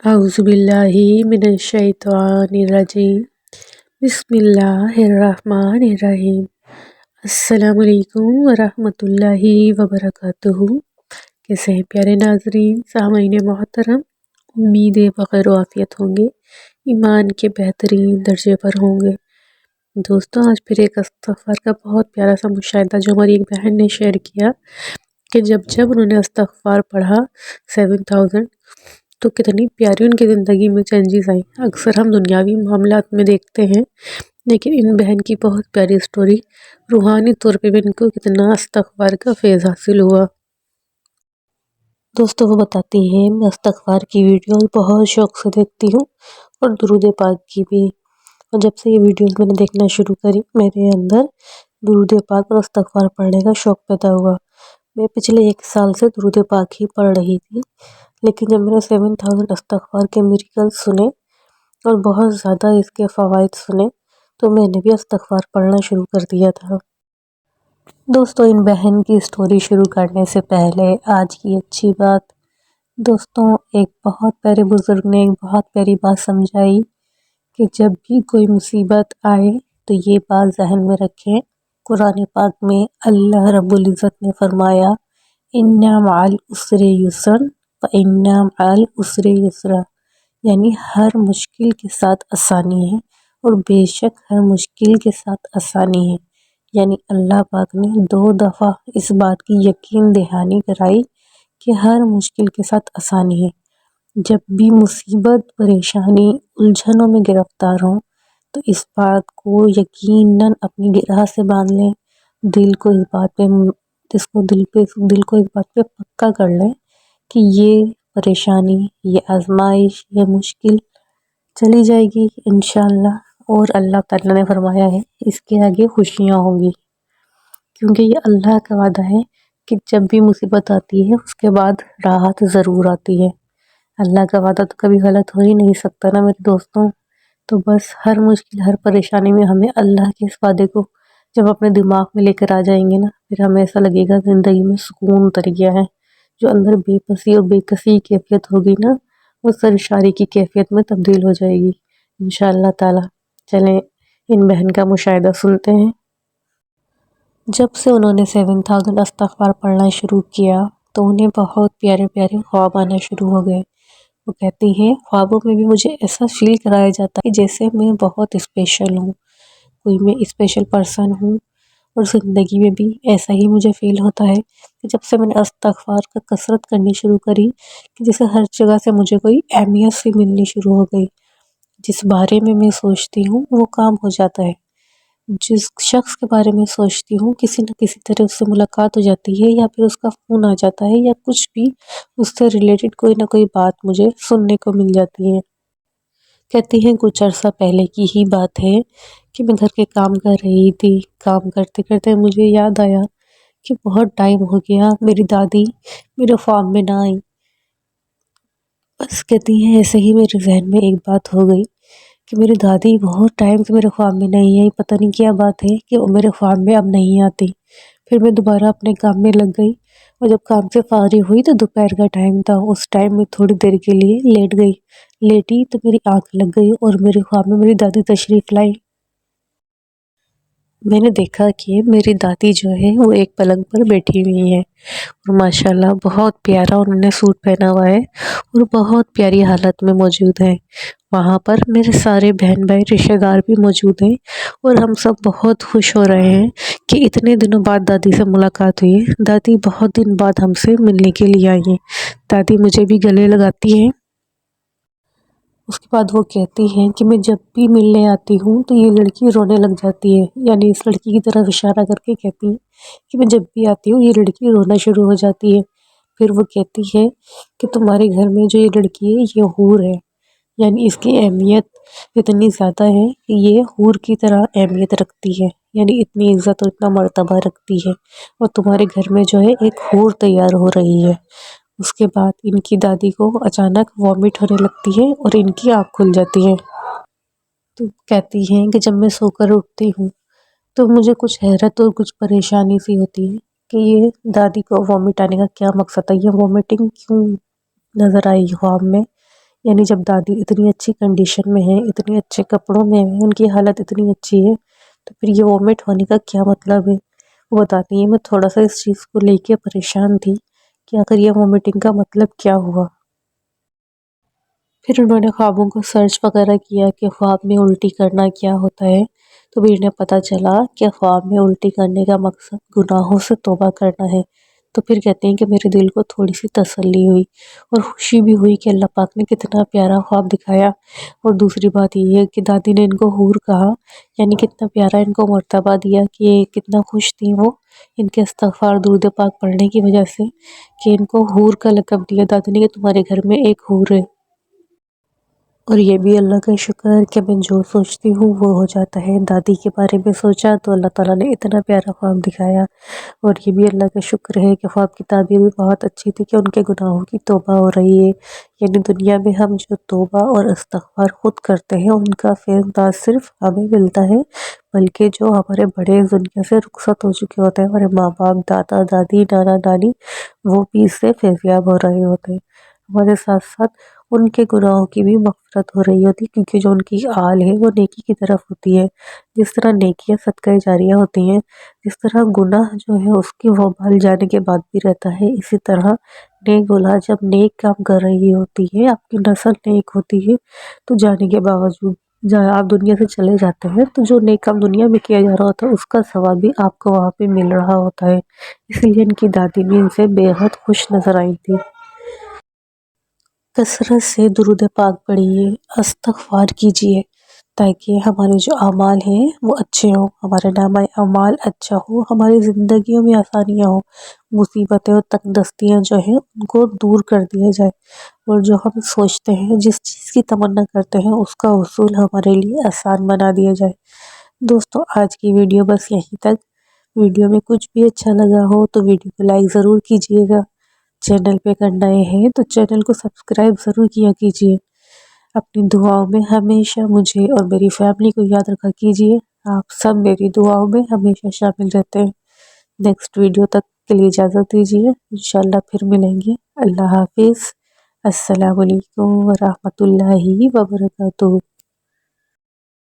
أعوذ بالله من الشيطان الرجيم بسم اللہ الرحمن الرحیم۔ السلام علیکم ورحمۃ اللہ وبرکاتہ۔ کیسے ہیں پیارے ناظرین، سامعین محترم؟ امید ہے بخیر و عافیت ہوں گے، ایمان کے بہترین درجے پر ہوں گے۔ دوستوں، آج پھر ایک استغفار کا بہت پیارا سا مشاہدہ جو ہماری ایک بہن نے شیئر کیا کہ جب انہوں نے استغفار پڑھا 7000 تو کتنی پیاری ان کی زندگی میں چینجز آئیں۔ اکثر ہم دنیاوی معاملات میں دیکھتے ہیں، لیکن ان بہن کی بہت پیاری سٹوری، روحانی طور پہ بھی ان کو کتنا استغفار کا فیض حاصل ہوا۔ دوستوں، وہ بتاتی ہیں میں استغفار کی ویڈیوز بہت شوق سے دیکھتی ہوں اور درود پاک کی بھی، اور جب سے یہ ویڈیوز میں نے دیکھنا شروع کری میرے اندر درود پاک اور استغفار پڑھنے کا شوق پیدا ہوا۔ میں پچھلے 1 سال سے درود پاک ہی پڑھ رہی تھی، لیکن جب میں نے 7000 استغفار کے میریکل سنے اور بہت زیادہ اس کے فوائد سنے تو میں نے بھی استغفار پڑھنا شروع کر دیا تھا۔ دوستوں، ان بہن کی سٹوری شروع کرنے سے پہلے آج کی اچھی بات۔ دوستوں، ایک بہت پیارے بزرگ نے ایک بہت پیاری بات سمجھائی کہ جب بھی کوئی مصیبت آئے تو یہ بات ذہن میں رکھیں۔ قرآن پاک میں اللہ رب العزت نے فرمایا اِنَّ مَعَ الْعُسْرِ يُسْرًا وَإِنَّ مَعَ الْعُسْرِ يُسْرًا، یعنی ہر مشکل کے ساتھ آسانی ہے اور بے شک ہر مشکل کے ساتھ آسانی ہے۔ یعنی اللہ پاک نے 2 دفعہ اس بات کی یقین دہانی کرائی کہ ہر مشکل کے ساتھ آسانی ہے۔ جب بھی مصیبت، پریشانی، الجھنوں میں گرفتار ہوں تو اس بات کو یقیناً اپنی گرہ سے باندھ لیں، دل کو اس بات پہ پکا کر لیں کہ یہ پریشانی، یہ آزمائش، یہ مشکل چلی جائے گی انشاءاللہ، اور اللہ تعالیٰ نے فرمایا ہے اس کے آگے خوشیاں ہوں گی، کیونکہ یہ اللہ کا وعدہ ہے کہ جب بھی مصیبت آتی ہے اس کے بعد راحت ضرور آتی ہے۔ اللہ کا وعدہ تو کبھی غلط ہو ہی نہیں سکتا نا میرے دوستوں۔ تو بس ہر مشکل، ہر پریشانی میں ہمیں اللہ کے اس وعدے کو جب اپنے دماغ میں لے کر آ جائیں گے نا، پھر ہمیں ایسا لگے گا زندگی میں سکون اتر گیا ہے۔ جو اندر بے بسی اور بے کسی کی کیفیت ہوگی نا، وہ سرشاری کی کیفیت میں تبدیل ہو جائے گی انشاءاللہ تعالی۔ چلیں ان بہن کا مشاہدہ سنتے ہیں۔ جب سے انہوں نے 7000 استغفار پڑھنا شروع کیا تو انہیں بہت پیارے پیارے خواب آنا شروع ہو گئے۔ وہ کہتی ہیں خوابوں میں بھی مجھے ایسا فیل کرایا جاتا ہے جیسے میں بہت اسپیشل ہوں، کوئی میں اسپیشل پرسن ہوں، اور زندگی میں بھی ایسا ہی مجھے فیل ہوتا ہے کہ جب سے میں نے استغفار کا کثرت کرنی شروع کری کہ جیسے ہر جگہ سے مجھے کوئی اہمیت سی ملنی شروع ہو گئی۔ جس بارے میں میں سوچتی ہوں وہ کام ہو جاتا ہے، جس شخص کے بارے میں سوچتی ہوں کسی نہ کسی طرح اس سے ملاقات ہو جاتی ہے، یا پھر اس کا فون آ جاتا ہے، یا کچھ بھی اس سے ریلیٹڈ کوئی نہ کوئی بات مجھے سننے کو مل جاتی ہے۔ کہتی ہیں کچھ عرصہ پہلے کی ہی بات ہے کہ میں گھر کے کام کر رہی تھی، کام کرتے کرتے مجھے یاد آیا کہ بہت ٹائم ہو گیا میری دادی میرے خواب میں نہ آئی۔ بس کہتی ہیں ایسے ہی میرے ذہن میں ایک بات ہو گئی کہ میری دادی بہت ٹائم سے میرے خواب میں نہیں آئی، پتہ نہیں کیا بات ہے کہ وہ میرے خواب میں اب نہیں آتی۔ پھر میں دوبارہ اپنے کام میں لگ گئی، اور جب کام سے فارغ ہوئی تو دوپہر کا ٹائم تھا۔ اس ٹائم میں تھوڑی دیر کے لیے لیٹ گئی، لیٹی تو میری آنکھ لگ گئی اور میرے خواب میں میری دادی تشریف لائی۔ میں نے دیکھا کہ میری دادی جو ہے وہ ایک پلنگ پر بیٹھی ہوئی ہے، اور ماشاءاللہ بہت پیارا انہوں نے سوٹ پہنا ہوا ہے اور بہت پیاری حالت میں موجود ہے۔ وہاں پر میرے سارے بہن بھائی رشتہ دار بھی موجود ہیں، اور ہم سب بہت خوش ہو رہے ہیں کہ اتنے دنوں بعد دادی سے ملاقات ہوئی ہے۔ دادی بہت دن بعد ہم سے ملنے کے لیے آئی ہیں۔ دادی مجھے بھی گلے لگاتی ہیں۔ اس کے بعد وہ کہتی ہیں کہ میں جب بھی ملنے آتی ہوں تو یہ لڑکی رونے لگ جاتی ہے، یعنی اس لڑکی کی طرف اشارہ کر کے کہتی ہیں کہ میں جب بھی آتی ہوں یہ لڑکی رونا شروع ہو جاتی ہے۔ پھر وہ کہتی ہے کہ تمہارے گھر میں جو یہ لڑکی ہے یہ حور ہے، یعنی اس کی اہمیت اتنی زیادہ ہے کہ یہ حور کی طرح اہمیت رکھتی ہے، یعنی اتنی عزت اور اتنا مرتبہ رکھتی ہے، اور تمہارے گھر میں جو ہے ایک حور تیار ہو رہی ہے۔ اس کے بعد ان کی دادی کو اچانک وامٹ ہونے لگتی ہے اور ان کی آنکھ کھل جاتی ہے۔ تو کہتی ہیں کہ جب میں سو کر اٹھتی ہوں تو مجھے کچھ حیرت اور کچھ پریشانی سی ہوتی ہے کہ یہ دادی کو وامٹ آنے کا کیا مقصد ہے، یہ وامٹنگ کیوں نظر آئی خواب میں، یعنی جب دادی اتنی اچھی کنڈیشن میں ہے، اتنے اچھے کپڑوں میں ہے، ان کی حالت اتنی اچھی ہے، تو پھر یہ وومٹ ہونے کا کیا مطلب ہے؟ وہ بتاتی ہیں میں تھوڑا سا اس چیز کو لے کے پریشان تھی کہ آخر یہ وومٹنگ کا مطلب کیا ہوا۔ پھر انہوں نے خوابوں کو سرچ وغیرہ کیا کہ خواب میں الٹی کرنا کیا ہوتا ہے، تو بھی انہیں پتہ چلا کہ خواب میں الٹی کرنے کا مقصد گناہوں سے توبہ کرنا ہے۔ تو پھر کہتے ہیں کہ میرے دل کو تھوڑی سی تسلی ہوئی اور خوشی بھی ہوئی کہ اللہ پاک نے کتنا پیارا خواب دکھایا۔ اور دوسری بات یہ ہے کہ دادی نے ان کو حور کہا، یعنی کتنا پیارا ان کو مرتبہ دیا کہ کتنا خوش تھی وہ ان کے استغفار درود پاک پڑھنے کی وجہ سے، کہ ان کو حور کا لقب دیا دادی نے کہ تمہارے گھر میں ایک حور ہے۔ اور یہ بھی اللہ کا شکر ہے کہ میں جو سوچتی ہوں وہ ہو جاتا ہے۔ دادی کے بارے میں سوچا تو اللہ تعالیٰ نے اتنا پیارا خواب دکھایا، اور یہ بھی اللہ کا شکر ہے کہ خواب کی تعبیر بھی بہت اچھی تھی کہ ان کے گناہوں کی توبہ ہو رہی ہے۔ یعنی دنیا میں ہم جو توبہ اور استغفار خود کرتے ہیں ان کا فیض نہ صرف ہمیں ملتا ہے، بلکہ جو ہمارے بڑے دنیا سے رخصت ہو چکے ہوتے ہیں، ہمارے ماں باپ، دادا دادی، نانا نانی، وہ بھی اس سے فیضیاب ہو رہے ہوتے ہیں۔ ہمارے ساتھ ساتھ ان کے گناہوں کی بھی مغفرت ہو رہی ہوتی، کیونکہ جو ان کی آل ہے وہ نیکی کی طرف ہوتی ہے۔ جس طرح نیکیاں صدقہ جاریہ ہوتی ہیں، جس طرح گناہ جو ہے اس کی وبال جانے کے بعد بھی رہتا ہے، اسی طرح نیک اولاد جب نیک کام کر رہی ہوتی ہے، آپ کی نسل نیک ہوتی ہے، تو جانے کے باوجود جب آپ دنیا سے چلے جاتے ہیں تو جو نیک کام دنیا میں کیا جا رہا ہوتا ہے اس کا ثواب بھی آپ کو وہاں پہ مل رہا ہوتا ہے۔ اس لیے ان کی دادی بھی ان سے بے حد خوش نظر آئی تھی۔ کثرت سے درود پاک پڑھیے، استغفار کیجیے، تاکہ ہمارے جو اعمال ہیں وہ اچھے ہوں، ہمارا نامہ اعمال اچھا ہو، ہماری زندگیوں میں آسانیاں ہوں، مصیبتیں اور تنگ دستیاں جو ہیں ان کو دور کر دیا جائے، اور جو ہم سوچتے ہیں، جس چیز کی تمنا کرتے ہیں اس کا حصول ہمارے لیے آسان بنا دیا جائے۔ دوستو آج کی ویڈیو بس یہیں تک۔ ویڈیو میں کچھ بھی اچھا لگا ہو تو ویڈیو کو لائک ضرور کیجیے گا، چینل پہ اگر نئے ہیں تو چینل کو سبسکرائب ضرور کیا کیجیے۔ اپنی دعاؤں میں ہمیشہ مجھے اور میری فیملی کو یاد رکھا کیجیے۔ آپ سب میری دعاؤں میں ہمیشہ شامل رہتے ہیں۔ نیکسٹ ویڈیو تک کے لیے اجازت دیجیے، انشاءاللہ پھر ملیں گے۔ اللہ حافظ۔ السلام علیکم ورحمۃ اللہ وبرکاتہ۔